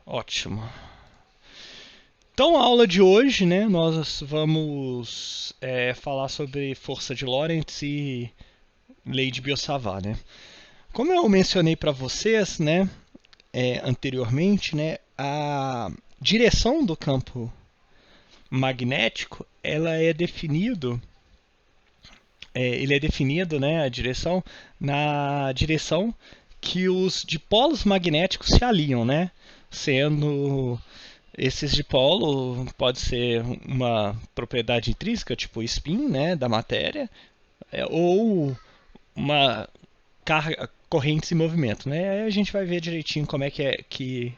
Ótimo. Então, a aula de hoje, né, nós vamos falar sobre força de Lorentz e lei de Biot-Savart, né? Como eu mencionei para vocês, né, anteriormente, né, a direção do campo magnético, ele é definido, né, a direção na direção que os dipolos magnéticos se alinham, né? Sendo esses dipolo pode ser uma propriedade intrínseca, tipo o spin, né, da matéria, ou uma carga, correntes em movimento, né? Aí a gente vai ver direitinho como é que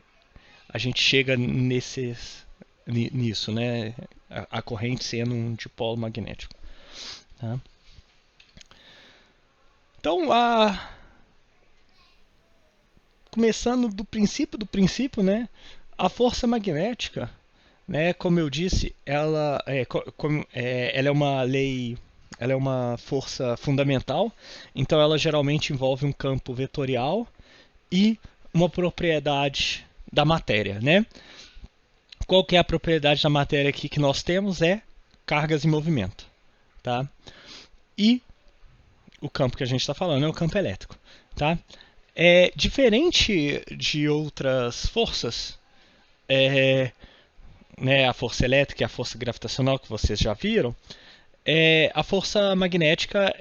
a gente chega nisso, né? A corrente sendo um dipolo magnético. Tá? Então, começando do princípio, né? A força magnética, né? Como eu disse, ela é uma lei, ela é uma força fundamental. Então, ela geralmente envolve um campo vetorial e uma propriedade da matéria, né? Qual que é a propriedade da matéria aqui que nós temos? É cargas em movimento, tá? E o campo que a gente está falando é o campo elétrico, tá? É diferente de outras forças, né, a força elétrica e a força gravitacional que vocês já viram. A força magnética,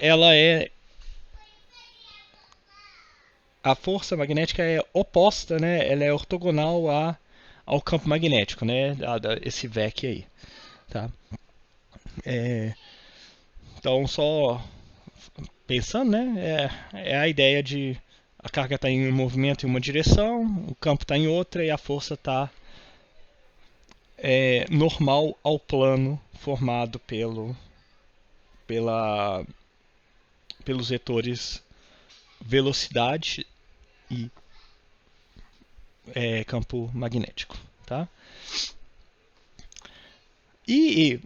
a força magnética é oposta, né? Ela é ortogonal ao campo magnético, né? Esse VEC aí, tá? Então, só pensando, né? É a ideia de a carga está em um movimento em uma direção, o campo está em outra e a força está normal ao plano formado pela, pelos vetores velocidade e campo magnético, tá? E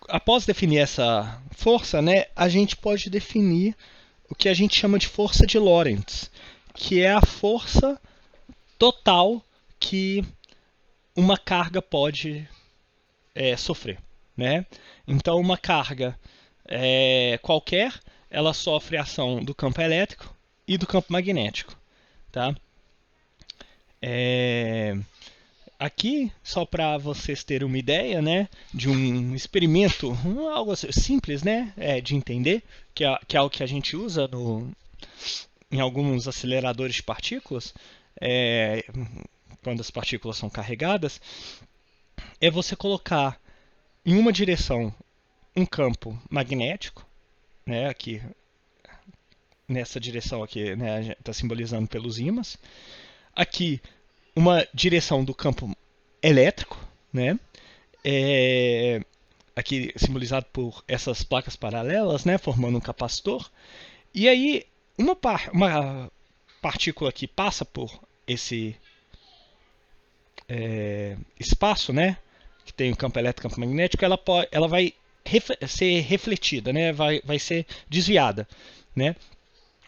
após definir essa força, né, a gente pode definir o que a gente chama de força de Lorentz, que é a força total que uma carga pode sofrer, né? Então, uma carga qualquer, ela sofre a ação do campo elétrico e do campo magnético, tá? Aqui, só para vocês terem uma ideia, né, de um experimento, algo simples, né, de entender, que é o que a gente usa em alguns aceleradores de partículas, quando as partículas são carregadas, é você colocar em uma direção um campo magnético, né, aqui nessa direção aqui, né, está simbolizando pelos ímãs. Aqui uma direção do campo elétrico, né, aqui simbolizado por essas placas paralelas, né, formando um capacitor. E aí uma partícula que passa por esse espaço, né, que tem o campo elétrico e o campo magnético, ela vai ser refletida, né, vai ser desviada, né?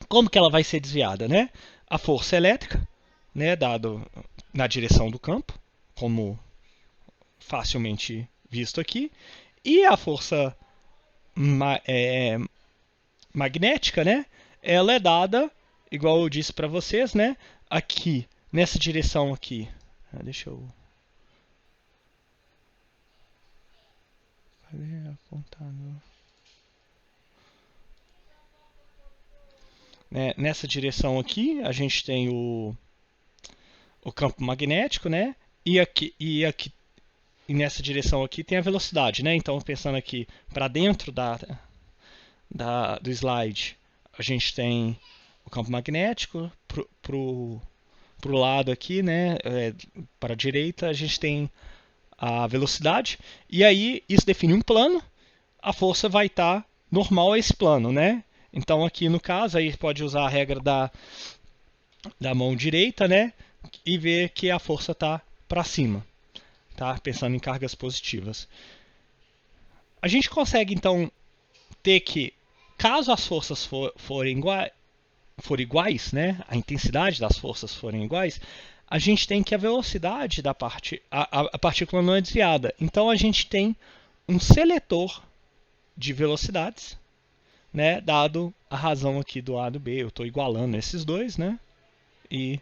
Como que ela vai ser desviada, né? A força elétrica, né, dado na direção do campo, como facilmente visto aqui, e a força magnética, né, ela é dada, igual eu disse para vocês, né, aqui nessa direção aqui. Deixa eu apontar. Nessa direção aqui, a gente tem o campo magnético, né? E nessa direção aqui tem a velocidade, né? Então, pensando aqui para dentro do slide, a gente tem o campo magnético, pro lado aqui, né? Para a direita, a gente tem a velocidade, e aí isso define um plano, a força vai estar normal a esse plano, né? Então aqui no caso, aí pode usar a regra da mão direita, né? E ver que a força está para cima, tá? Pensando em cargas positivas. A gente consegue então ter que, caso as forças forem iguais, né? A intensidade das forças forem iguais, a gente tem que a velocidade da a partícula não é desviada. Então a gente tem um seletor de velocidades, né, dado a razão aqui do A e do B. Eu estou igualando esses dois, né, e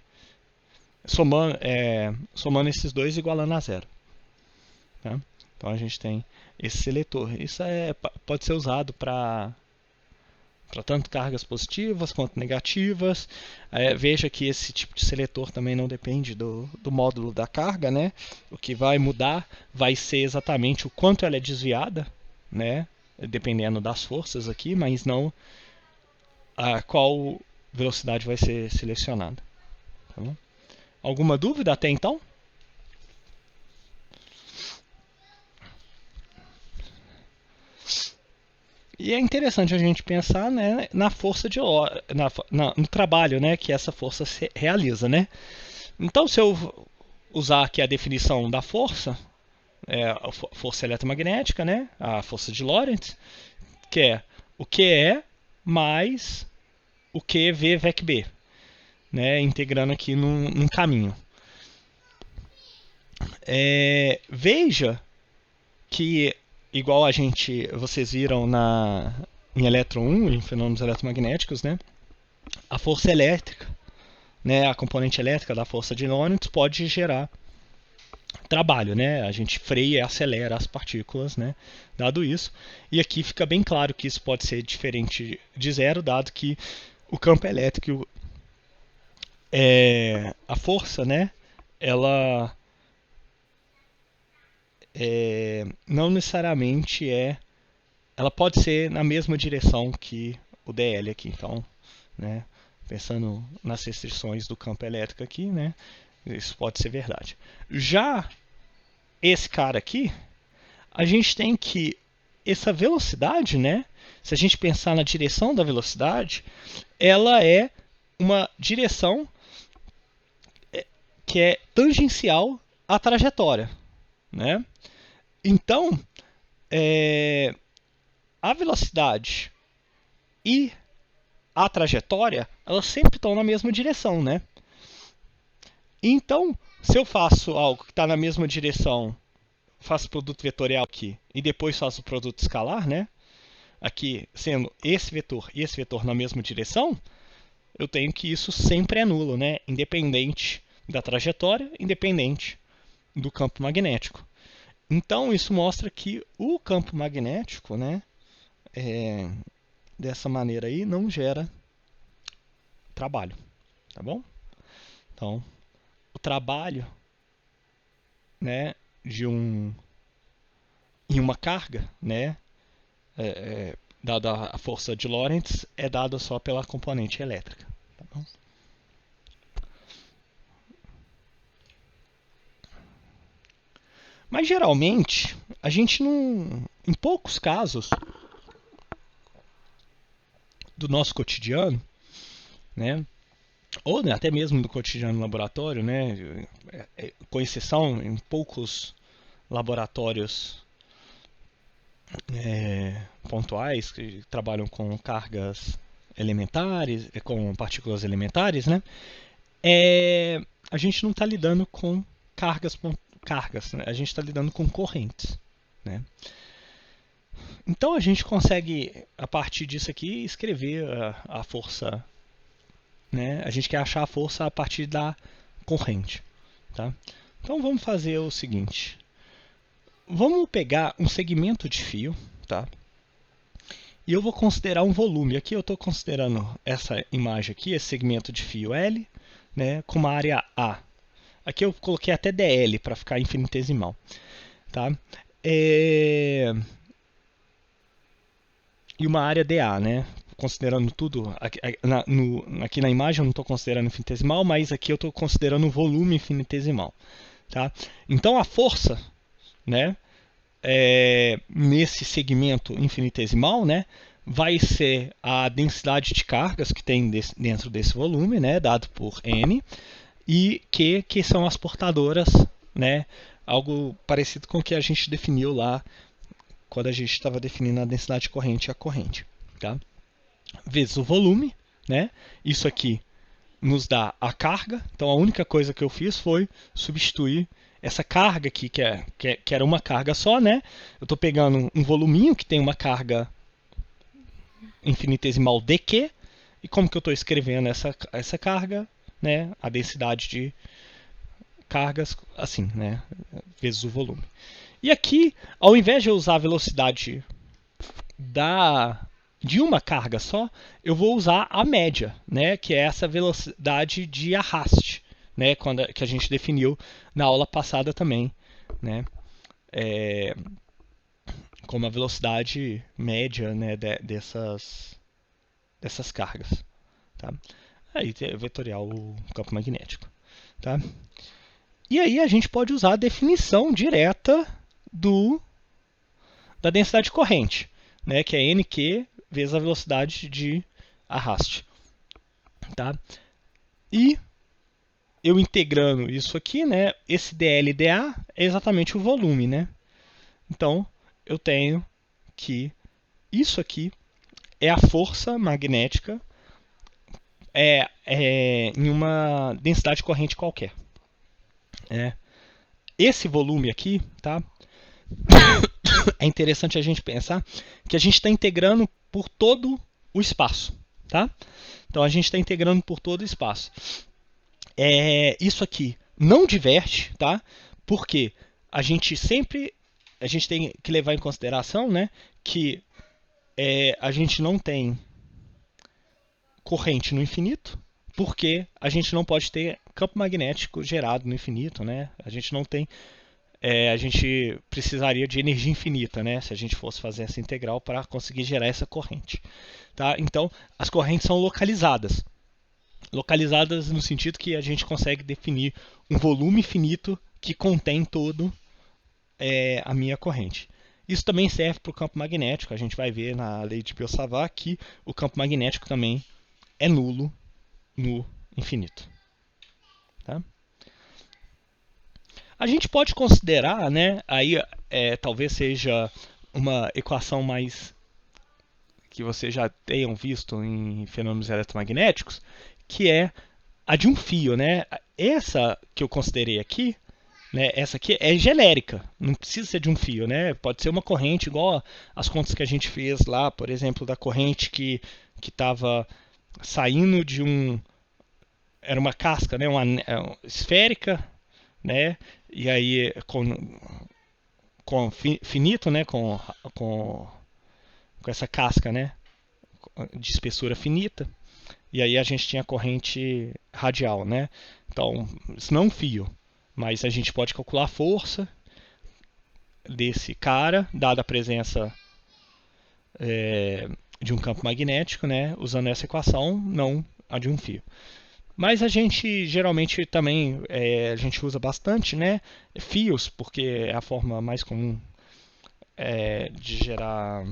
somando esses dois igualando a zero. Tá? Então a gente tem esse seletor. Isso pode ser usado para tanto cargas positivas quanto negativas. Veja que esse tipo de seletor também não depende do módulo da carga, né? O que vai mudar vai ser exatamente o quanto ela é desviada, né? Dependendo das forças aqui, mas não a qual velocidade vai ser selecionada. Tá bom? Alguma dúvida até então? E é interessante a gente pensar, né, na força de no trabalho, né, que essa força realiza, né? Então, se eu usar aqui a definição da força, a força eletromagnética, né, a força de Lorentz, que é o QE mais o QV VEC B, né, integrando aqui num caminho. Veja que igual vocês viram em elétron 1, em fenômenos eletromagnéticos, né? A força elétrica, né, a componente elétrica da força de Lorentz pode gerar trabalho, né? A gente freia e acelera as partículas, né? Dado isso. E aqui fica bem claro que isso pode ser diferente de zero, dado que o campo elétrico, a força, né? Ela não necessariamente ela pode ser na mesma direção que o dl aqui. Então, né, pensando nas restrições do campo elétrico aqui, né, isso pode ser verdade. Já esse cara aqui, a gente tem que essa velocidade, né, se a gente pensar na direção da velocidade, ela é uma direção que é tangencial à trajetória, né? Então, a velocidade e a trajetória, elas sempre estão na mesma direção, né? Então, se eu faço algo que está na mesma direção, faço produto vetorial aqui e depois faço o produto escalar, né? Aqui sendo esse vetor e esse vetor na mesma direção, eu tenho que isso sempre é nulo, né? Independente da trajetória, independente do campo magnético. Então, isso mostra que o campo magnético, né, dessa maneira aí, não gera trabalho, tá bom? Então, o trabalho, né, em uma carga, né, dada a força de Lorentz, é dada só pela componente elétrica, tá bom? Mas geralmente, a gente não, em poucos casos do nosso cotidiano, né, ou né, até mesmo do cotidiano no laboratório, né, com exceção em poucos laboratórios pontuais que trabalham com cargas elementares, com partículas elementares, né, a gente não está lidando com cargas, né, a gente está lidando com correntes, né. Então a gente consegue, a partir disso aqui, escrever a força, né? A gente quer achar a força a partir da corrente, tá? Então vamos fazer o seguinte. Vamos pegar um segmento de fio, tá? E eu vou considerar um volume. Aqui eu estou considerando essa imagem aqui, esse segmento de fio L, né, com uma área A. Aqui eu coloquei até dl para ficar infinitesimal, tá? E uma área dA, né? Considerando tudo, aqui na imagem eu não estou considerando infinitesimal, mas aqui eu estou considerando o volume infinitesimal. Tá? Então a força, né, nesse segmento infinitesimal, né, vai ser a densidade de cargas que tem dentro desse volume, né, dado por N, e que são as portadoras, né, algo parecido com o que a gente definiu lá quando a gente estava definindo a densidade de corrente e a corrente. Tá? Vezes o volume, né? Isso aqui nos dá a carga. Então a única coisa que eu fiz foi substituir essa carga aqui, que era uma carga só, né? Eu estou pegando um voluminho que tem uma carga infinitesimal dq, e como que eu estou escrevendo essa carga, né? A densidade de cargas, assim, né? Vezes o volume. E aqui, ao invés de eu usar a velocidade de uma carga só, eu vou usar a média, né? Que é essa velocidade de arraste, né? Que a gente definiu na aula passada também, né? Como a velocidade média, né? Dessas cargas. Tá? Aí vetorial o campo magnético. Tá? E aí a gente pode usar a definição direta da densidade corrente, né, que é nq vezes a velocidade de arraste. Tá? E eu integrando isso aqui, né, esse dl dA é exatamente o volume. Né? Então eu tenho que isso aqui é a força magnética em uma densidade corrente qualquer. Esse volume aqui, tá? É interessante a gente pensar que a gente está integrando por todo o espaço. Tá? Então a gente está integrando por todo o espaço. Isso aqui não diverte, tá? Porque a gente tem que levar em consideração, né, que a gente não tem corrente no infinito, porque a gente não pode ter campo magnético gerado no infinito, né? A gente não tem, a gente precisaria de energia infinita, né? Se a gente fosse fazer essa integral para conseguir gerar essa corrente, tá? Então, as correntes são localizadas no sentido que a gente consegue definir um volume finito que contém todo a minha corrente. Isso também serve para o campo magnético. A gente vai ver na lei de Biot-Savart que o campo magnético também é nulo no infinito. Tá? A gente pode considerar, né, aí talvez seja uma equação mais que vocês já tenham visto em fenômenos eletromagnéticos, que é a de um fio. Né? Essa que eu considerei aqui, né, essa aqui é genérica, não precisa ser de um fio. Né? Pode ser uma corrente igual as contas que a gente fez lá, por exemplo, da corrente que estava saindo de era uma casca, né, uma esférica, né, e aí com finito, né, com essa casca, né, de espessura finita, e aí a gente tinha corrente radial, né. Então isso não é um fio, mas a gente pode calcular a força desse cara, dada a presença de um campo magnético, né, usando essa equação, não a de um fio. Mas a gente geralmente também a gente usa bastante, né, fios, porque é a forma mais comum de gerar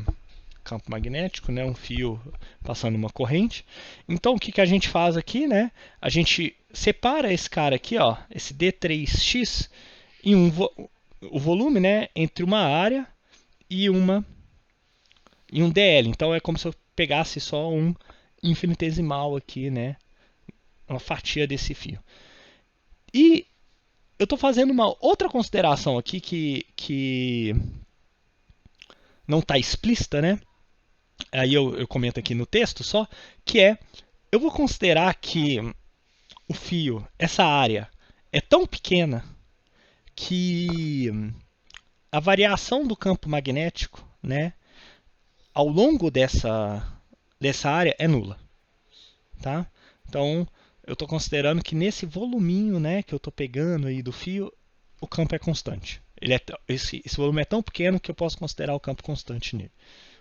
campo magnético, né, um fio passando uma corrente. Então o que a gente faz aqui, né? A gente separa esse cara aqui, ó, esse D3x em o volume, né, entre uma área e um dl. Então é como se eu pegasse só um infinitesimal aqui, né, uma fatia desse fio. E eu estou fazendo uma outra consideração aqui que não está explícita, né? Aí eu comento aqui no texto só, que eu vou considerar que o fio, essa área, é tão pequena que a variação do campo magnético, né, ao longo dessa área é nula. Tá? Então, eu estou considerando que nesse voluminho, né, que eu estou pegando aí do fio, o campo é constante. Esse volume é tão pequeno que eu posso considerar o campo constante nele.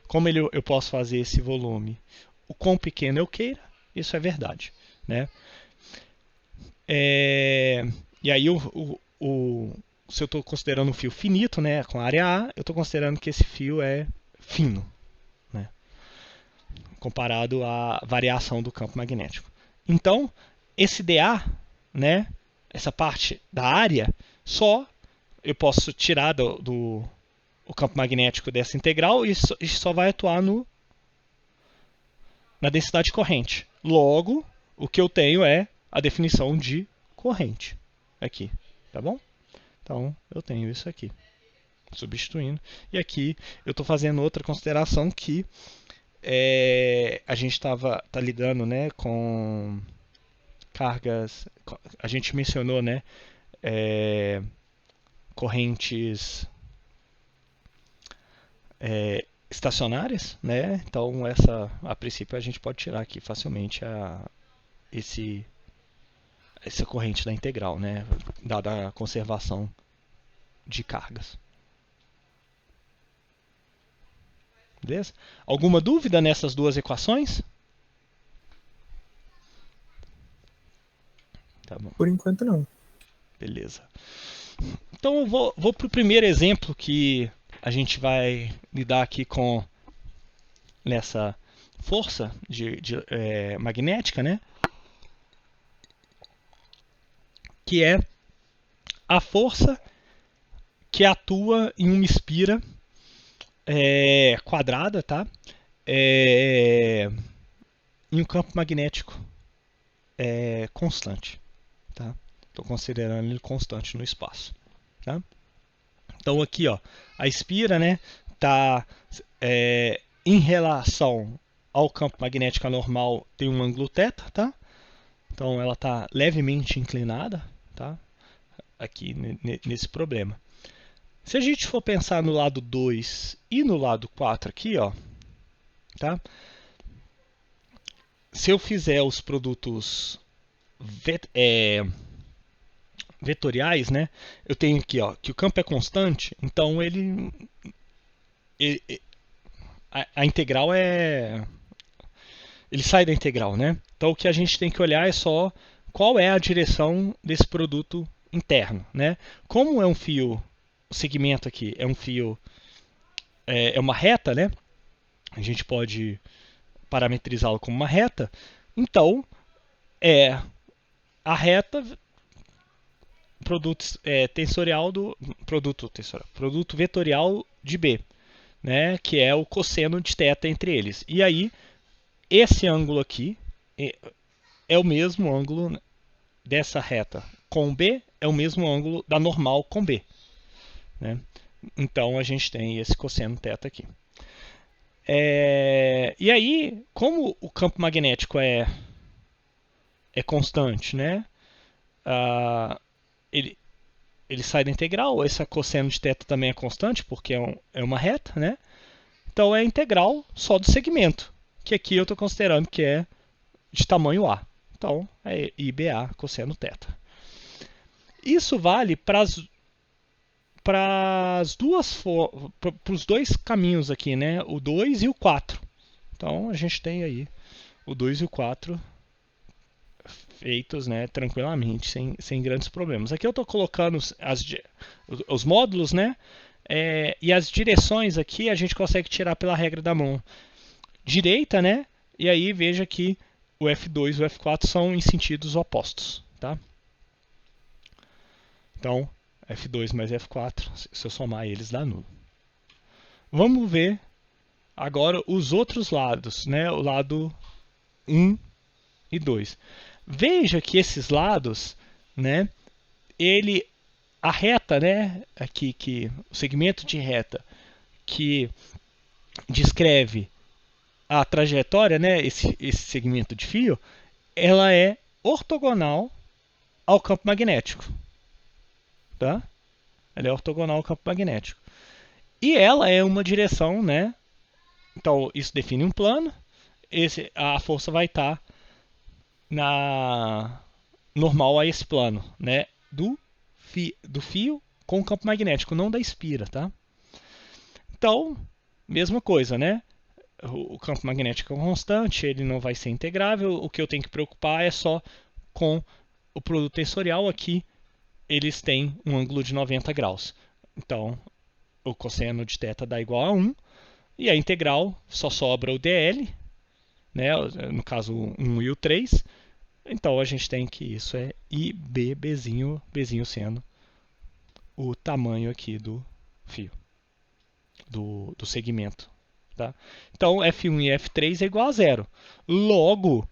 Como eu posso fazer esse volume o quão pequeno eu queira, isso é verdade. Né? E aí, se eu estou considerando um fio finito, né, com área A, eu estou considerando que esse fio é fino, né, comparado à variação do campo magnético. Então, esse dA, né, essa parte da área, só eu posso tirar o campo magnético dessa integral e só vai atuar na densidade corrente. Logo, o que eu tenho é a definição de corrente aqui, tá bom? Então, eu tenho isso aqui, substituindo. E aqui eu estou fazendo outra consideração que a gente tá lidando, né, com cargas, a gente mencionou, né, correntes estacionárias, né? Então a princípio a gente pode tirar aqui facilmente essa corrente da integral, né, dada a conservação de cargas. Beleza? Alguma dúvida nessas duas equações? Tá bom. Por enquanto não. Beleza. Então eu vou para o primeiro exemplo que a gente vai lidar aqui com nessa força magnética, né? Que é a força que atua em uma espira quadrada, tá? Em um campo magnético constante, tá? Estou considerando ele constante no espaço, tá? Então aqui, ó, a espira, né, tá em relação ao campo magnético anormal, tem um ângulo θ, tá? Então ela está levemente inclinada, tá? Aqui nesse problema. Se a gente for pensar no lado 2 e no lado 4 aqui, ó, tá? Se eu fizer os produtos vetoriais, né? Eu tenho aqui, ó, que o campo é constante, então a integral ele sai da integral, né? Então o que a gente tem que olhar é só qual é a direção desse produto interno, né? Como é um fio, o segmento aqui é um fio, é uma reta, né? A gente pode parametrizá-lo como uma reta. Então, a reta produto vetorial de B, né? Que é o cosseno de θ entre eles. E aí, esse ângulo aqui é o mesmo ângulo dessa reta com B, é o mesmo ângulo da normal com B, né? Então a gente tem esse cosseno θ aqui. E aí, como o campo magnético é constante, né? Ele sai da integral, esse cosseno de θ também é constante, porque é uma reta, né? Então é a integral só do segmento, que aqui eu estou considerando que é de tamanho A. Então é IBA cosseno θ. Isso vale para os dois caminhos aqui, né? O 2 e o 4. Então a gente tem aí o 2 e o 4 feitos, né, tranquilamente, sem grandes problemas. Aqui eu estou colocando os módulos, né? E as direções aqui a gente consegue tirar pela regra da mão direita, né? E aí veja que o F2 e o F4 são em sentidos opostos, tá? Então, F2 mais F4, se eu somar eles, dá nulo. Vamos ver agora os outros lados, né? O lado 1 e 2. Veja que esses lados, né? A reta, né? Aqui que o segmento de reta que descreve a trajetória, né? Esse segmento de fio, ela é ortogonal ao campo magnético, tá? Ela é ortogonal ao campo magnético. E ela é uma direção, né? Então isso define um plano. A força vai estar normal a esse plano, né? Do fio com o campo magnético, não da espira, tá? Então, mesma coisa, né? O campo magnético é constante, ele não vai ser integrável. O que eu tenho que preocupar é só com o produto tensorial. Aqui eles têm um ângulo de 90 graus. Então, o cosseno de θ dá igual a 1. E a integral só sobra o dl, né? No caso o 1 e o 3. Então a gente tem que isso é IB, Bzinho sendo o tamanho aqui do fio, do segmento. Tá? Então F1 e F3 é igual a zero. Logo,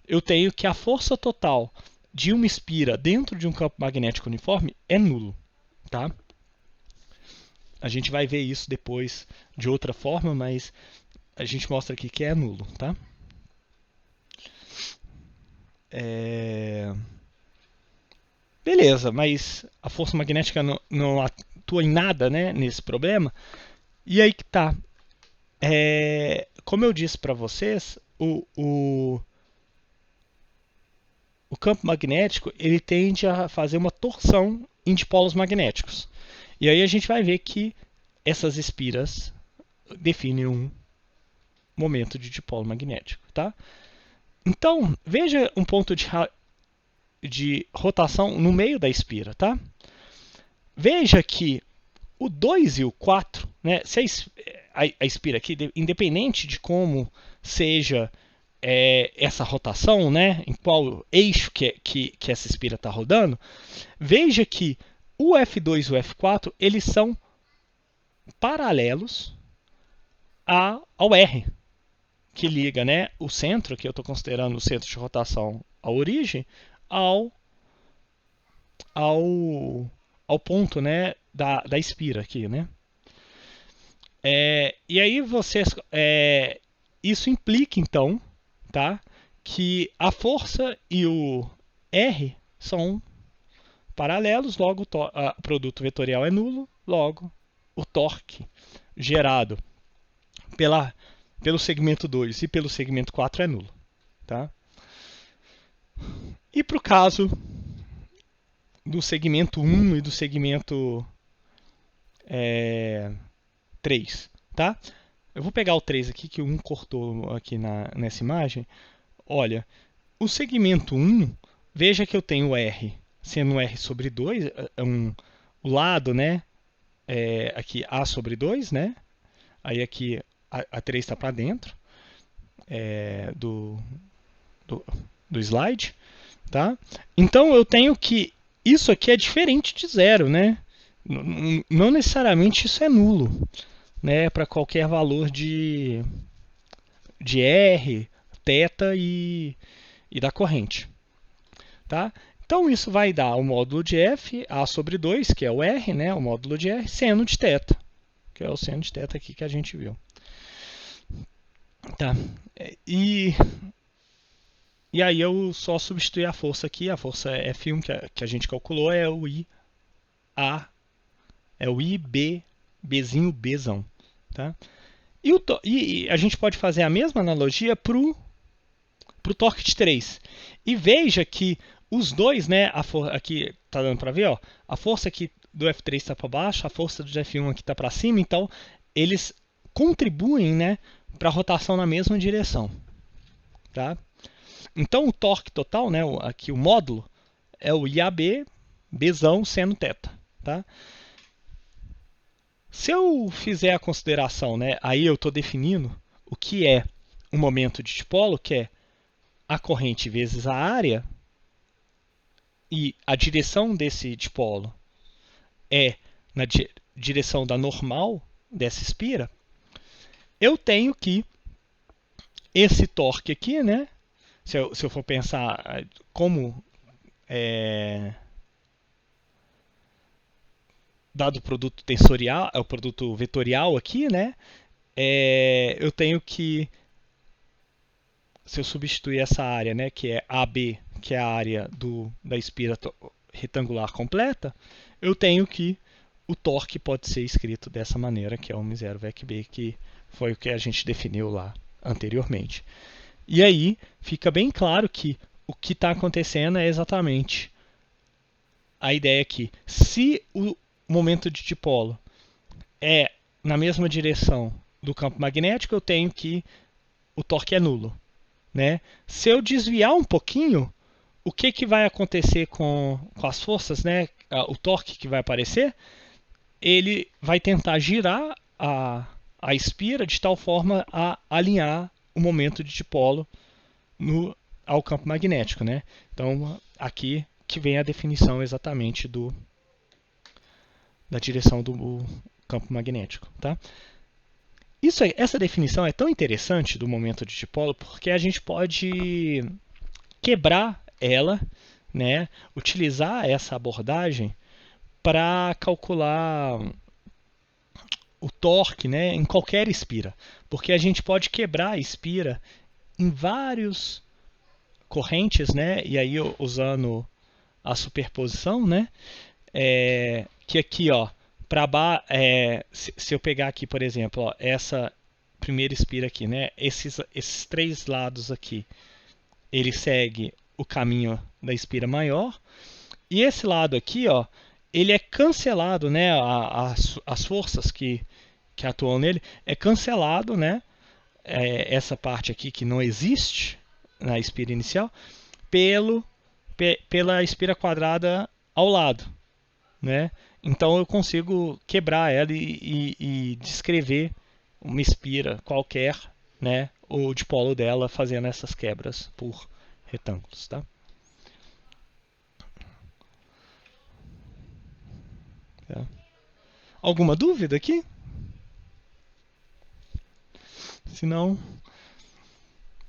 eu tenho que a força total de uma espira dentro de um campo magnético uniforme é nulo, tá? A gente vai ver isso depois de outra forma, mas a gente mostra aqui que é nulo, tá? Beleza, mas a força magnética não atua em nada, né, nesse problema. E aí que tá. Como eu disse para vocês, o campo magnético ele tende a fazer uma torção em dipolos magnéticos. E aí a gente vai ver que essas espiras definem um momento de dipolo magnético, tá? Então, veja um ponto de rotação no meio da espira, tá? Veja que o 2 e o 4, né, se a espira aqui, independente de como seja essa rotação, né, em qual eixo que essa espira está rodando, veja que o F2 e o F4 eles são paralelos ao R, que liga, né, o centro, que eu estou considerando o centro de rotação, a origem, ao ponto, né, da espira aqui, né? E aí isso implica então, tá, que a força e o R são paralelos, logo o produto vetorial é nulo, logo o torque gerado pelo segmento 2 e pelo segmento 4 é nulo, tá? E para o caso do segmento 1 e do segmento 3, tá? Eu vou pegar o 3 aqui, que o 1 cortou aqui nessa imagem. Olha, o segmento 1, veja que eu tenho R sendo R sobre 2, o lado, né? Aqui A sobre 2, né? Aí aqui a 3 está para dentro do slide, tá? Então eu tenho que isso aqui é diferente de zero, né? Não necessariamente isso é nulo, né? Para qualquer valor de R, θ e da corrente, tá? Então isso vai dar o módulo de F, A sobre 2, que é o R, né? O módulo de R, seno de θ, que é o seno de θ aqui que a gente viu. Tá. E aí eu só substituir a força aqui, a força F1 que a gente calculou é o IA, é o IB, Bzinho Bzão, tá? E a gente pode fazer a mesma analogia para o torque de 3. E veja que os dois, né, aqui tá dando para ver, ó, a força aqui do F3 está para baixo, a força do F1 aqui está para cima, então eles contribuem, né, para a rotação na mesma direção, tá? Então o torque total, né, aqui o módulo, é o IAB, Bzão, seno θ, tá? Se eu fizer a consideração, né, aí eu estou definindo o que é um momento de dipolo, que é a corrente vezes a área, e a direção desse dipolo é na direção da normal dessa espira, eu tenho que esse torque aqui, né, se eu for pensar como dado o produto tensorial, o produto vetorial aqui, né, eu tenho que, se eu substituir essa área, né, que é AB, que é a área da espira retangular completa, eu tenho que o torque pode ser escrito dessa maneira, que é o M0 VEC-B, que foi o que a gente definiu lá anteriormente. E aí fica bem claro que o que está acontecendo é exatamente a ideia que se o momento de dipolo é na mesma direção do campo magnético, eu tenho que o torque é nulo, né? Se eu desviar um pouquinho, o que vai acontecer com as forças, né? O torque que vai aparecer, ele vai tentar girar a espira de tal forma a alinhar o momento de dipolo ao campo magnético, né? Então aqui que vem a definição exatamente da direção do campo magnético, tá? Essa definição é tão interessante do momento de dipolo porque a gente pode quebrar ela, né, utilizar essa abordagem para calcular o torque, né, em qualquer espira, porque a gente pode quebrar a espira em vários correntes, né, e aí usando a superposição, né, que aqui, ó, se eu pegar aqui, por exemplo, ó, essa primeira espira aqui, né, esses três lados aqui, ele segue o caminho da espira maior, e esse lado aqui, ó, ele é cancelado, né, as forças que atuam nele, é cancelado, né, essa parte aqui que não existe na espira inicial, pela espira quadrada ao lado, né? Então eu consigo quebrar ela e descrever uma espira qualquer, né? O dipolo dela fazendo essas quebras por retângulos, tá? Alguma dúvida aqui? Se não,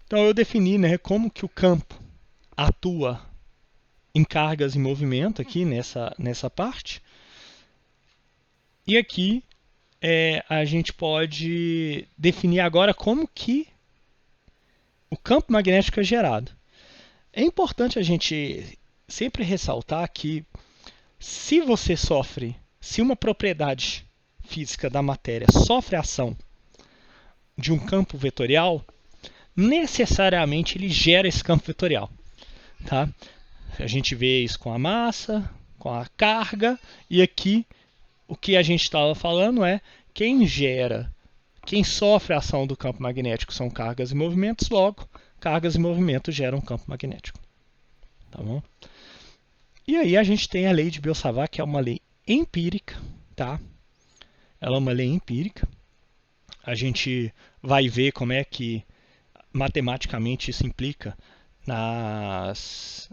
então eu defini, né, como que o campo atua em cargas em movimento aqui nessa parte. E aqui a gente pode definir agora como que o campo magnético é gerado. É importante a gente sempre ressaltar que se uma propriedade física da matéria sofre a ação de um campo vetorial, necessariamente ele gera esse campo vetorial, tá? A gente vê isso com a massa, com a carga, e aqui o que a gente estava falando é quem sofre a ação do campo magnético são cargas e movimentos, logo, cargas e movimentos geram campo magnético. Tá bom? E aí a gente tem a lei de Biot-Savart, que é uma lei empírica, tá? Ela é uma lei empírica. A gente vai ver como é que matematicamente isso implica nas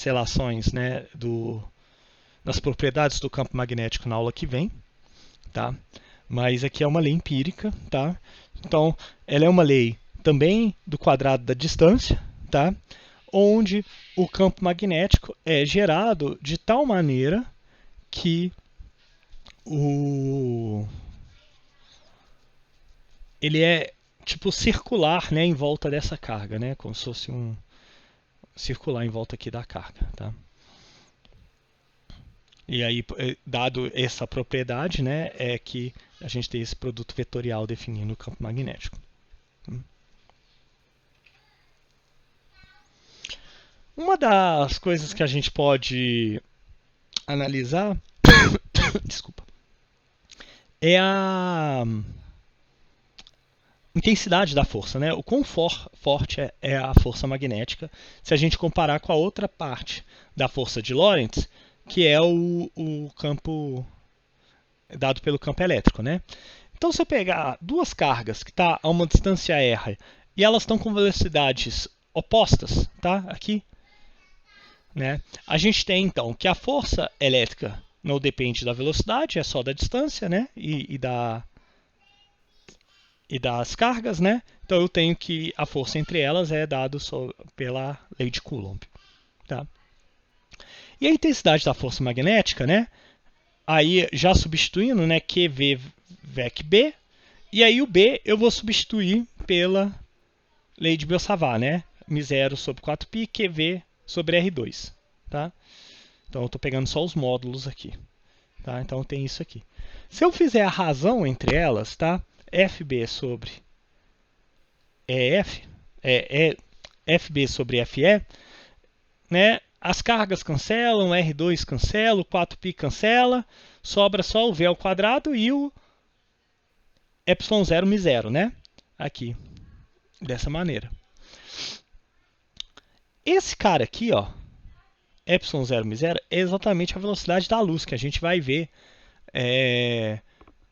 relações, né, das propriedades do campo magnético na aula que vem, tá? Mas aqui é uma lei empírica, tá? Então, ela é uma lei também do quadrado da distância, tá? Onde o campo magnético é gerado de tal maneira que ele é tipo circular, né, em volta dessa carga, né? Como se fosse circular em volta aqui da carga, tá? E aí, dado essa propriedade, né, é que a gente tem esse produto vetorial definindo o campo magnético. Uma das coisas que a gente pode analisar desculpa, é a intensidade da força, né? O quão forte é a força magnética se a gente comparar com a outra parte da força de Lorentz, que é o campo dado pelo campo elétrico, né? Então, se eu pegar duas cargas que estão a uma distância r e elas estão com velocidades opostas, tá? Aqui, né? A gente tem então que a força elétrica não depende da velocidade, é só da distância, né? E das cargas, né? Então eu tenho que a força entre elas é dado pela lei de Coulomb, tá? E a intensidade da força magnética, né? Aí já substituindo, né? QV VEC B, e aí o B eu vou substituir pela lei de Biot-Savart, né? μ0 sobre 4π, QV sobre R2, tá? Então eu estou pegando só os módulos aqui, tá? Então tem isso aqui. Se eu fizer a razão entre elas, tá? FB sobre EF, FB sobre FE, né? As cargas cancelam, R2 cancela, o 4π cancela, sobra só o V ao quadrado e o ε0 μ0, né? Aqui, dessa maneira. Esse cara aqui, ó, ε0 μ0, é exatamente a velocidade da luz, que a gente vai ver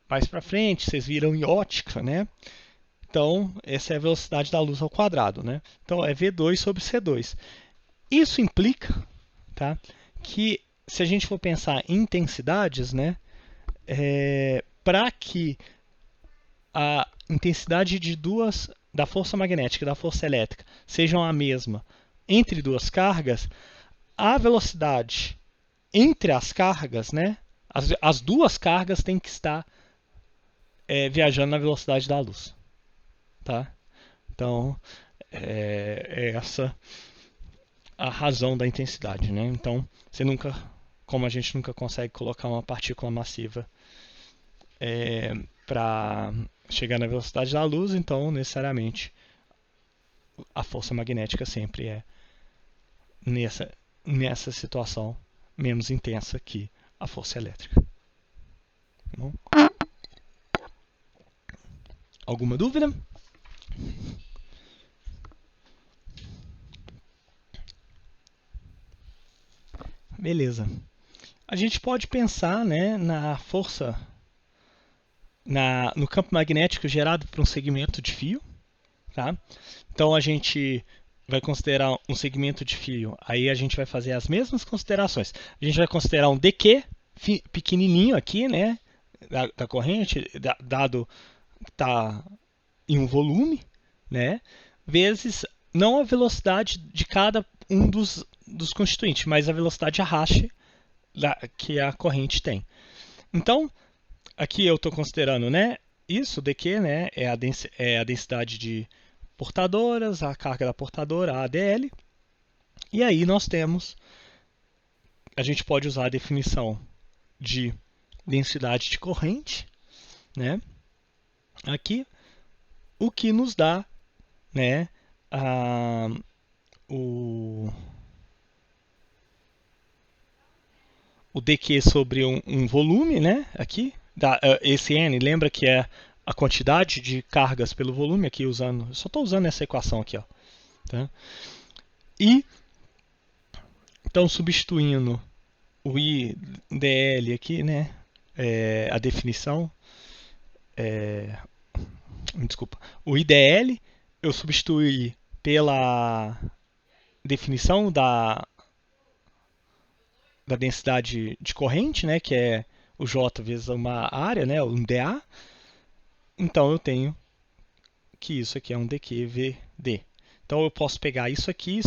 mais para frente, vocês viram em ótica, né? Então, essa é a velocidade da luz ao quadrado, né? Então, é V2 sobre C2. Isso implica, tá, que se a gente for pensar em intensidades, né, para que a intensidade da força magnética e da força elétrica sejam a mesma entre duas cargas, a velocidade entre as cargas, né, as duas cargas têm que estar viajando na velocidade da luz. Tá? Então, é essa a razão da intensidade. Né? Então, como a gente nunca consegue colocar uma partícula massiva para chegar na velocidade da luz, então necessariamente a força magnética sempre é nessa situação menos intensa que a força elétrica. Tá bom? Alguma dúvida? Beleza. A gente pode pensar, né, na força no campo magnético gerado por um segmento de fio. Tá? Então a gente vai considerar um segmento de fio. Aí a gente vai fazer as mesmas considerações. A gente vai considerar um dq pequenininho aqui, né, da corrente, dado que está em um volume, né, vezes não a velocidade de cada um dos constituintes, mas a velocidade arraste que a corrente tem. Então, aqui eu estou considerando, né, isso, dq, né, é a densidade de portadoras, a carga da portadora, a ADL. E aí a gente pode usar a definição de densidade de corrente, né, aqui, o que nos dá, né, o dq sobre um volume, né, aqui, esse n, lembra que é a quantidade de cargas pelo volume, aqui usando, eu só estou usando essa equação aqui, ó, tá? E, então, substituindo o IDL aqui, né, a definição, desculpa, o IDL eu substituí pela definição da densidade de corrente, né, que é o J vezes uma área, né, um dA. Então eu tenho que isso aqui é um dQVD. Então eu posso pegar isso aqui,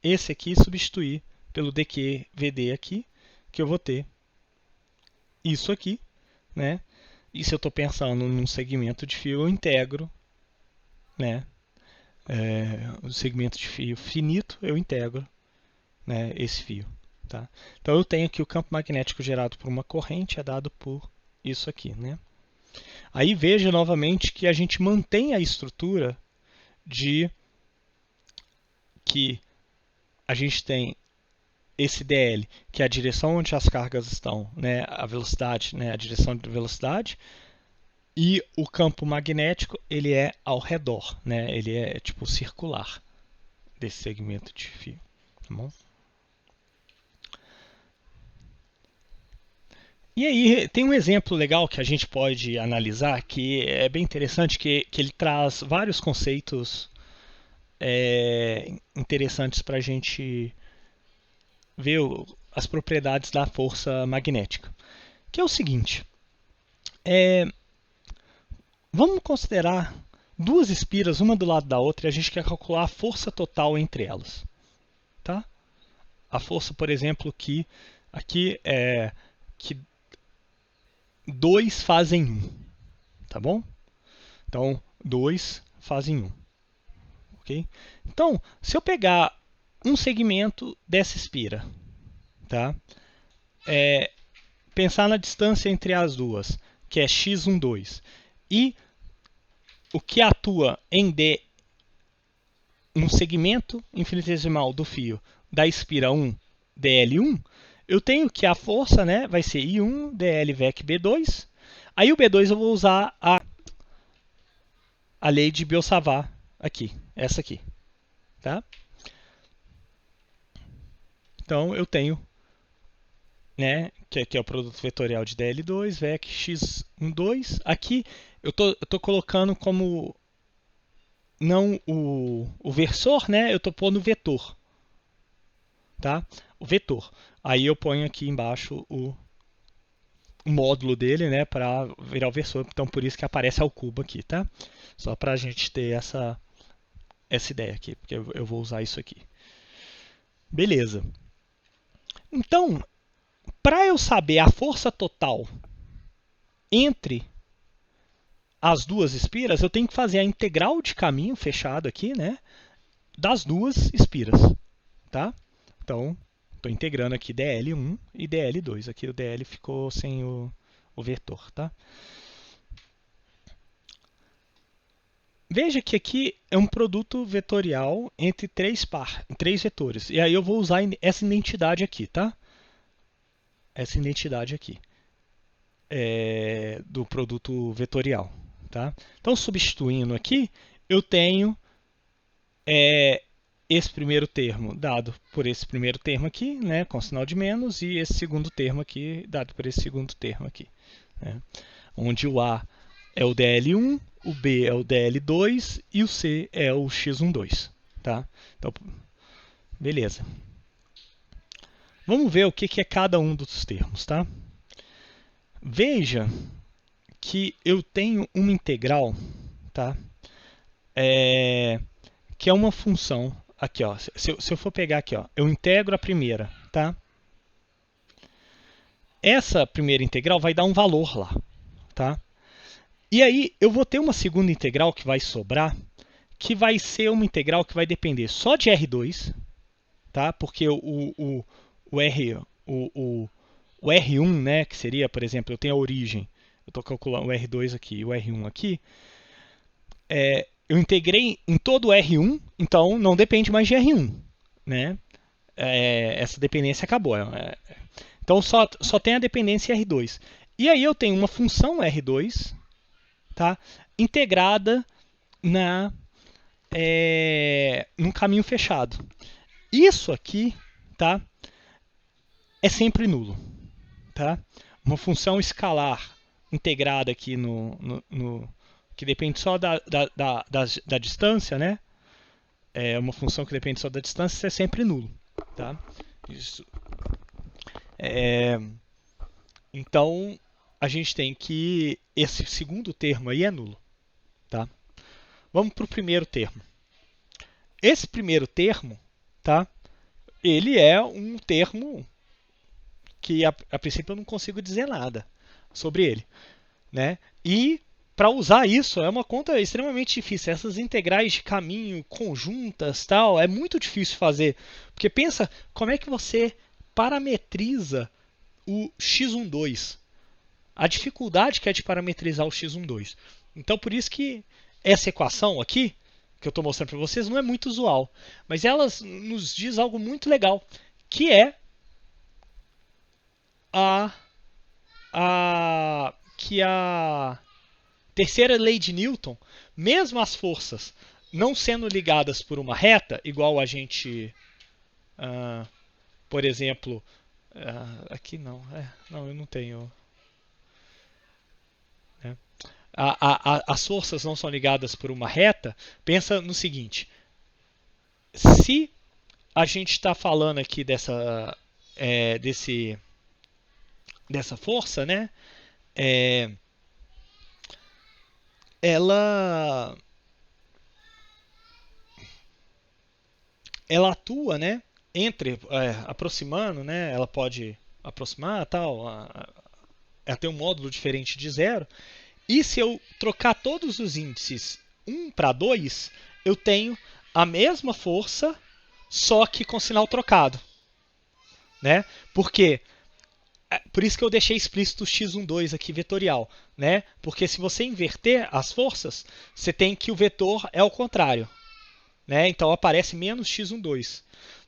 esse aqui, e substituir pelo dQVD aqui, que eu vou ter isso aqui, né? E se eu estou pensando num segmento de fio, eu integro, né? O segmento de fio finito, eu integro, né, esse fio. Tá? Então eu tenho que o campo magnético gerado por uma corrente é dado por isso aqui. Né? Aí veja novamente que a gente mantém a estrutura de que a gente tem esse dl, que é a direção onde as cargas estão, né, a velocidade, né, a direção de velocidade, e o campo magnético ele é ao redor, né, ele é tipo circular desse segmento de fio. Tá bom? E aí tem um exemplo legal que a gente pode analisar que é bem interessante, que ele traz vários conceitos interessantes para a gente ver as propriedades da força magnética. Que é o seguinte, vamos considerar duas espiras, uma do lado da outra, e a gente quer calcular a força total entre elas. Tá? A força, por exemplo, que aqui é que 2 fazem 1, tá bom? Então, 2 fazem 1, ok? Então, se eu pegar um segmento dessa espira, tá? Pensar na distância entre as duas, que é x12, e o que atua em D, um segmento infinitesimal do fio da espira 1, dl1, eu tenho que a força, né, vai ser I1 dl vec B2. Aí o B2 eu vou usar a lei de Biot-Savart aqui, essa aqui. Tá? Então eu tenho, né, que é o produto vetorial de dl2 vec x12. Aqui eu tô colocando como não o versor, né, eu estou pondo o vetor. Tá? O vetor. Aí eu ponho aqui embaixo o módulo dele, né, para virar o versor. Então por isso que aparece ao cubo aqui, tá? Só para a gente ter essa ideia aqui, porque eu vou usar isso aqui. Beleza. Então, para eu saber a força total entre as duas espiras, eu tenho que fazer a integral de caminho fechado aqui, né, das duas espiras, tá? Então, estou integrando aqui dl1 e dl2. Aqui o dl ficou sem o vetor, tá? Veja que aqui é um produto vetorial entre três vetores. E aí eu vou usar essa identidade aqui, tá? Essa identidade aqui do produto vetorial, tá? Então, substituindo aqui, eu tenho esse primeiro termo dado por esse primeiro termo aqui, né, com sinal de menos, e esse segundo termo aqui dado por esse segundo termo aqui, né? Onde o A é o DL1, o B é o DL2 e o C é o x12, tá? Então, beleza. Vamos ver o que é cada um dos termos, tá? Veja que eu tenho uma integral, tá? Que é uma função aqui, ó. Se eu for pegar aqui, ó, eu integro a primeira, tá? Essa primeira integral vai dar um valor lá, tá? E aí eu vou ter uma segunda integral que vai sobrar, que vai ser uma integral que vai depender só de R2, tá? Porque o R1, né, que seria, por exemplo, eu tenho a origem, eu estou calculando o R2 aqui e o R1 aqui, eu integrei em todo o R1, então não depende mais de R1, né? Essa dependência acabou. Então só tem a dependência R2. E aí eu tenho uma função R2, tá, integrada num caminho fechado. Isso aqui, tá, é sempre nulo, tá? Uma função escalar integrada aqui que depende só da distância, né? É uma função que depende só da distância, isso é sempre nulo, tá? Isso. Então, a gente tem que esse segundo termo aí é nulo, tá? Vamos para o primeiro termo. Esse primeiro termo, tá? Ele é um termo que a princípio eu não consigo dizer nada sobre ele, né? E para usar isso é uma conta extremamente difícil. Essas integrais de caminho conjuntas, tal, é muito difícil fazer, porque pensa como é que você parametriza o x12. A dificuldade que é de parametrizar o x12. Então por isso que essa equação aqui que eu estou mostrando para vocês não é muito usual, mas ela nos diz algo muito legal, que é que a terceira lei de Newton, mesmo as forças não sendo ligadas por uma reta, igual a gente, por exemplo, aqui não, não, eu não tenho. Né? As forças não são ligadas por uma reta. Pensa no seguinte: se a gente está falando aqui dessa força, né? Ela atua, né? Aproximando, né? Ela pode aproximar, tal. Ela tem um módulo diferente de zero. E se eu trocar todos os índices 1 para 2, eu tenho a mesma força, só que com sinal trocado, né? Por isso que eu deixei explícito o x12 aqui vetorial, né? Porque se você inverter as forças, você tem que o vetor é ao contrário, né? Então aparece menos x12.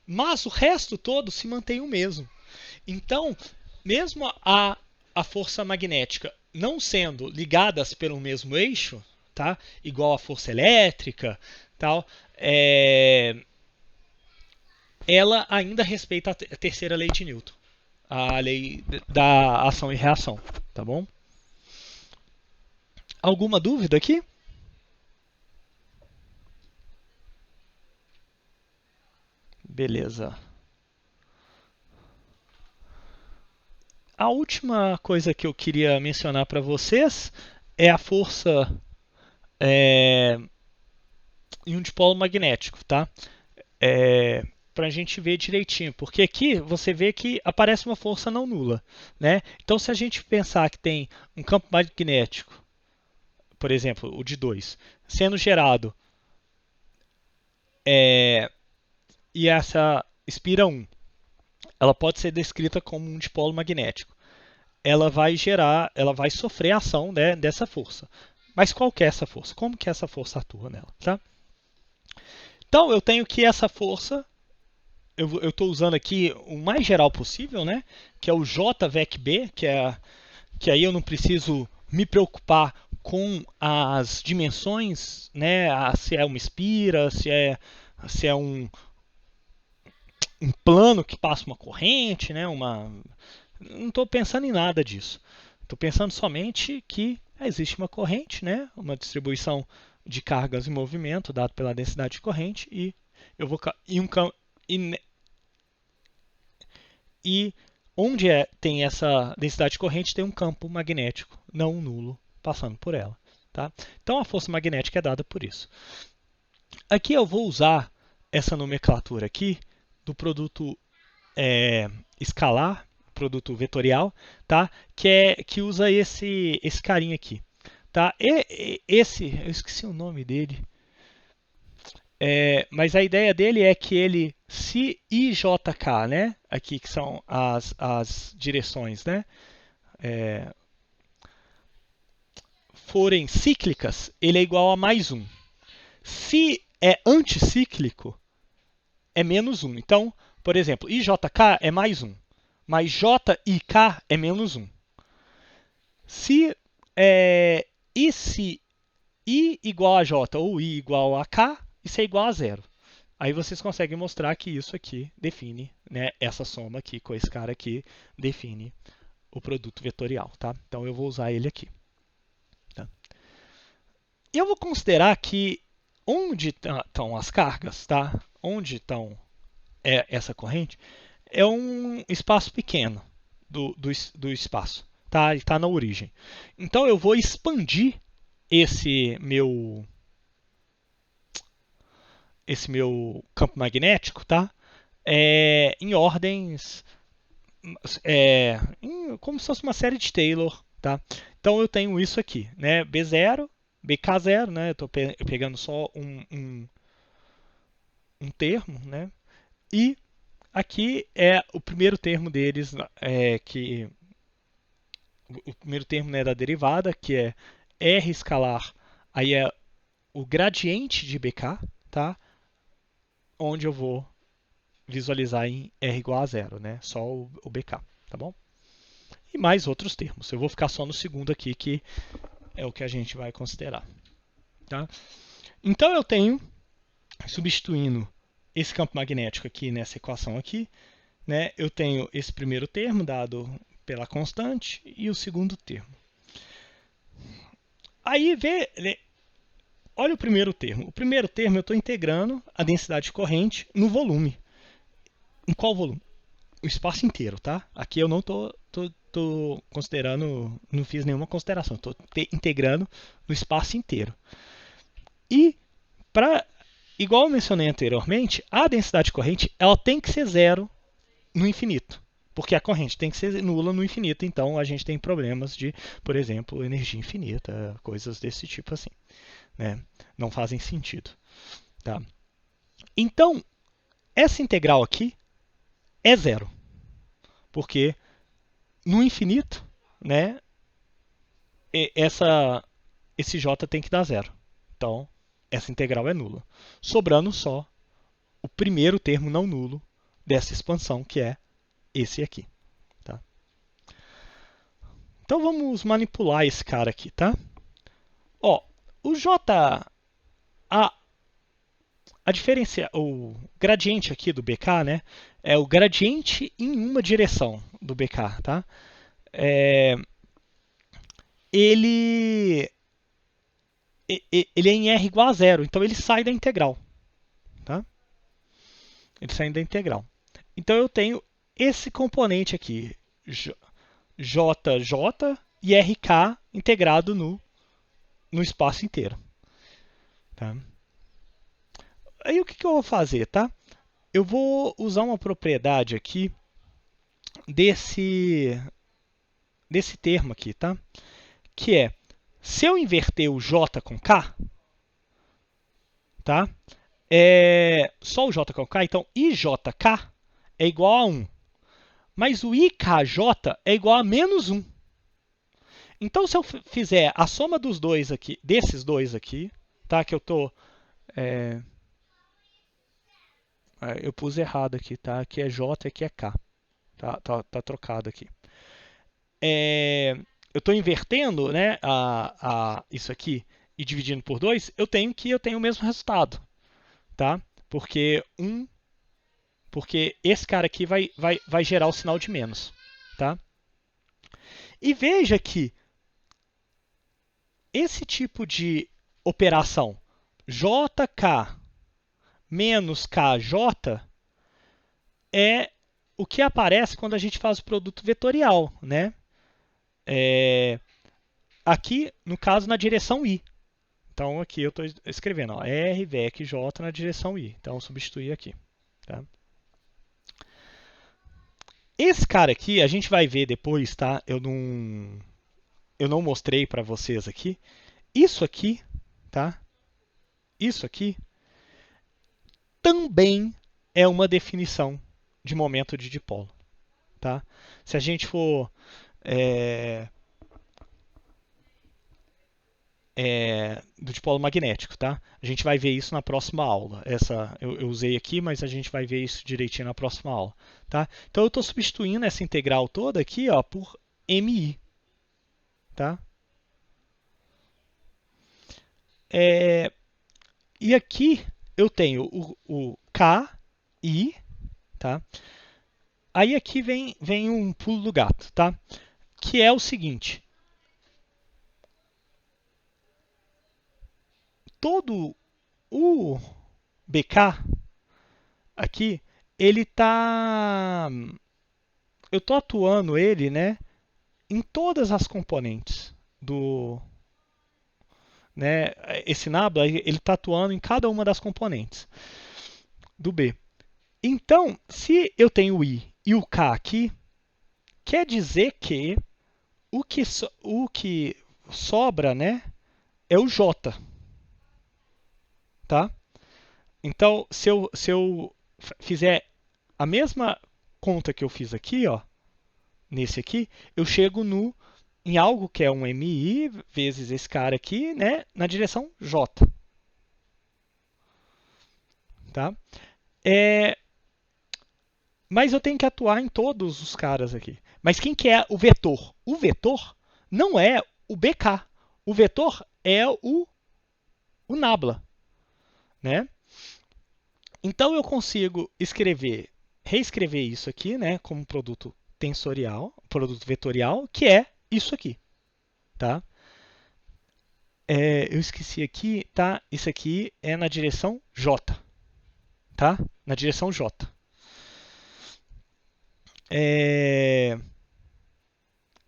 Mas o resto todo se mantém o mesmo. Então, mesmo a força magnética não sendo ligadas pelo mesmo eixo, tá? Igual a força elétrica, tal, ela ainda respeita a terceira lei de Newton, a lei da ação e reação, tá bom? Alguma dúvida aqui? Beleza. A última coisa que eu queria mencionar para vocês é a força em um dipolo magnético, tá? para a gente ver direitinho, porque aqui você vê que aparece uma força não nula, né? Então, se a gente pensar que tem um campo magnético, por exemplo, o de 2, sendo gerado, e essa espira 1, ela pode ser descrita como um dipolo magnético. Ela vai sofrer a ação, né, dessa força. Mas qual que é essa força? Como que essa força atua nela? Tá? Então, eu tenho que essa força, eu estou usando aqui o mais geral possível, né, que é o JVecB, que aí eu não preciso me preocupar com as dimensões, né, se é uma espira, se é um plano que passa uma corrente, né, não estou pensando em nada disso. Estou pensando somente que existe uma corrente, né, uma distribuição de cargas em movimento dado pela densidade de corrente e eu vou e onde tem essa densidade de corrente tem um campo magnético não nulo passando por ela, tá? Então a força magnética é dada por isso. Aqui eu vou usar essa nomenclatura aqui do produto escalar, produto vetorial, tá? Que usa esse carinha aqui, tá? Eu esqueci o nome dele, mas a ideia dele é que ele, se IJK, né? Aqui que são as direções, né? Forem cíclicas, ele é igual a mais 1. Se é anticíclico, é menos 1. Então, por exemplo, IJK é mais 1, mas JIK é menos 1. Se I igual a J ou I igual a K, isso é igual a zero. Aí vocês conseguem mostrar que isso aqui define, né, essa soma aqui com esse cara aqui define o produto vetorial, tá? Então eu vou usar ele aqui. Tá? Eu vou considerar que onde estão as cargas, tá? Onde estão essa corrente, é um espaço pequeno do espaço, tá? Ele está na origem. Então eu vou expandir esse meu campo magnético, tá? Em ordens, como se fosse uma série de Taylor, tá? Então eu tenho isso aqui, né? B0, BK0, né? Eu estou pegando só um termo, né? E aqui é o primeiro termo deles, o primeiro termo, né, da derivada, que é R escalar, aí é o gradiente de BK, tá? Onde eu vou visualizar em R igual a zero, né? Só o BK, tá bom? E mais outros termos. Eu vou ficar só no segundo aqui, que é o que a gente vai considerar. Tá? Então eu tenho, substituindo esse campo magnético aqui nessa equação aqui, né, eu tenho esse primeiro termo dado pela constante e o segundo termo. Aí olha o primeiro termo. O primeiro termo eu estou integrando a densidade de corrente no volume. Em qual volume? O espaço inteiro, tá? Aqui eu não estou considerando, não fiz nenhuma consideração, estou integrando no espaço inteiro. E, igual eu mencionei anteriormente, a densidade de corrente ela tem que ser zero no infinito, porque a corrente tem que ser nula no infinito, então a gente tem problemas de, por exemplo, energia infinita, coisas desse tipo assim, né? Não fazem sentido. Tá? Então, essa integral aqui é zero, porque no infinito, né, esse j tem que dar zero. Então, essa integral é nula. Sobrando só o primeiro termo não nulo dessa expansão, que é esse aqui. Tá? Então, vamos manipular esse cara aqui. Tá? Ó, o a diferença, o gradiente aqui do BK, né, é o gradiente em uma direção do BK, tá? Ele é em R igual a zero, então ele sai da integral, tá? Ele sai da integral. Então eu tenho esse componente aqui, JJ e RK integrado no espaço inteiro, tá? Aí o que eu vou fazer, tá? eu vou usar uma propriedade aqui desse termo aqui, tá? Que é, se eu inverter o J com K, tá? Só o J com K, então IJK é igual a 1. Mas o IKJ é igual a menos 1. Então, se eu fizer a soma dos dois aqui, desses dois aqui, tá? Que eu tô... eu pus errado aqui, tá? Aqui é J, aqui é K. Tá trocado aqui. Eu estou invertendo, né, isso aqui e dividindo por 2, eu tenho o mesmo resultado, tá? Porque esse cara aqui vai gerar o sinal de menos, tá? E veja que esse tipo de operação JK menos KJ é o que aparece quando a gente faz o produto vetorial, né? Aqui, no caso, na direção I. Então, aqui eu estou escrevendo ó, R, VEC, J na direção I. Então, substituir aqui. Tá? Esse cara aqui, a gente vai ver depois, tá? Eu não mostrei para vocês aqui. Isso aqui, tá? Isso aqui também é uma definição de momento de dipolo. Tá? Se a gente for do dipolo magnético, tá? A gente vai ver isso na próxima aula. Essa eu usei aqui, mas a gente vai ver isso direitinho na próxima aula, tá? Então eu estou substituindo essa integral toda aqui, ó, por mi, tá? E aqui eu tenho o ki, tá? Aí aqui vem um pulo do gato, tá? Que é o seguinte: todo o BK aqui, ele tá... Eu estou atuando ele, né, em todas as componentes do... Né, esse nabla, ele está atuando em cada uma das componentes do B. Então, se eu tenho o I e o K aqui, quer dizer que o que sobra, né, é o J. Tá? Então, se eu fizer a mesma conta que eu fiz aqui, ó, nesse aqui, eu chego em algo que é um MI vezes esse cara aqui, né, na direção J. Tá? Mas eu tenho que atuar em todos os caras aqui. Mas quem que é o vetor? O vetor não é o BK. O vetor é o nabla. Né? Então eu consigo reescrever isso aqui, né, como produto tensorial, produto vetorial, que é isso aqui, tá? Eu esqueci aqui, tá? Isso aqui é na direção J, tá? Na direção J.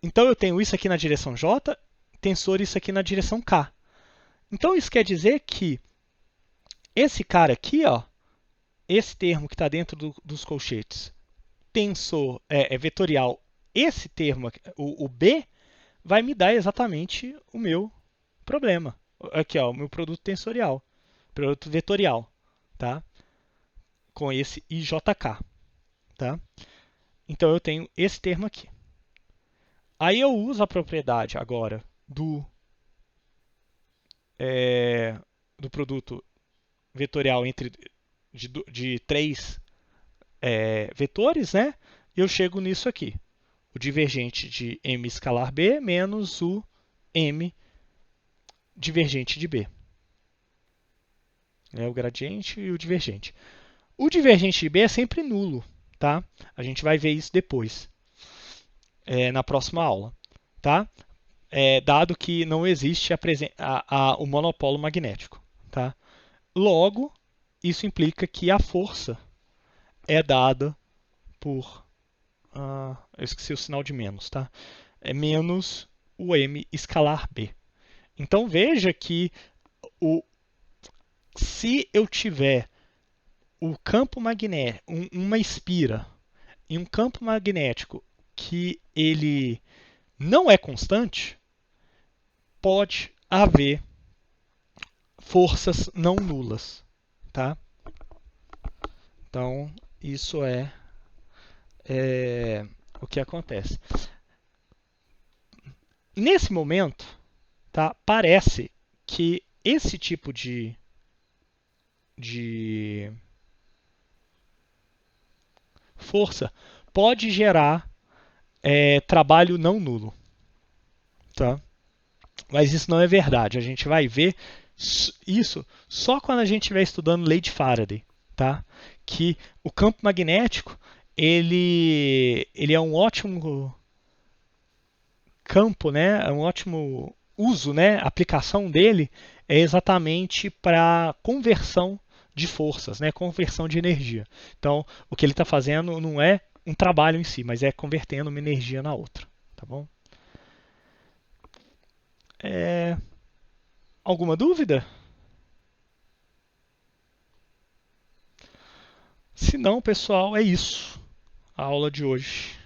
Então eu tenho isso aqui na direção J, tensor isso aqui na direção K. Então isso quer dizer que esse cara aqui, ó, esse termo que está dentro dos colchetes, tensor vetorial, esse termo, o B, vai me dar exatamente o meu problema. Aqui, ó, o meu produto tensorial, produto vetorial, tá? Com esse IJK, tá? Então eu tenho esse termo aqui. Aí eu uso a propriedade agora do produto vetorial de 3 vetores, né? E eu chego nisso aqui. O divergente de M escalar B menos o M divergente de B. O gradiente e o divergente. O divergente de B é sempre nulo, tá? A gente vai ver isso depois, na próxima aula, tá? Dado que não existe o monopolo magnético, tá? Logo, isso implica que a força é dada por... eu esqueci o sinal de menos, tá? É menos o M escalar B. Então veja que se eu tiver o campo magnético, uma espira em um campo magnético que ele não é constante, pode haver forças não nulas, tá? Então, isso é o que acontece. Nesse momento, tá, parece que esse tipo de força pode gerar trabalho não nulo, tá? Mas isso não é verdade. A gente vai ver isso só quando a gente estiver estudando lei de Faraday, tá? Que o campo magnético ele é um ótimo campo, né? É um ótimo uso, né? A aplicação dele é exatamente para conversão de forças, né? Conversão de energia. Então, o que ele está fazendo não é um trabalho em si, mas é convertendo uma energia na outra, tá bom? É... Alguma dúvida? Se não, pessoal, é isso. A aula de hoje.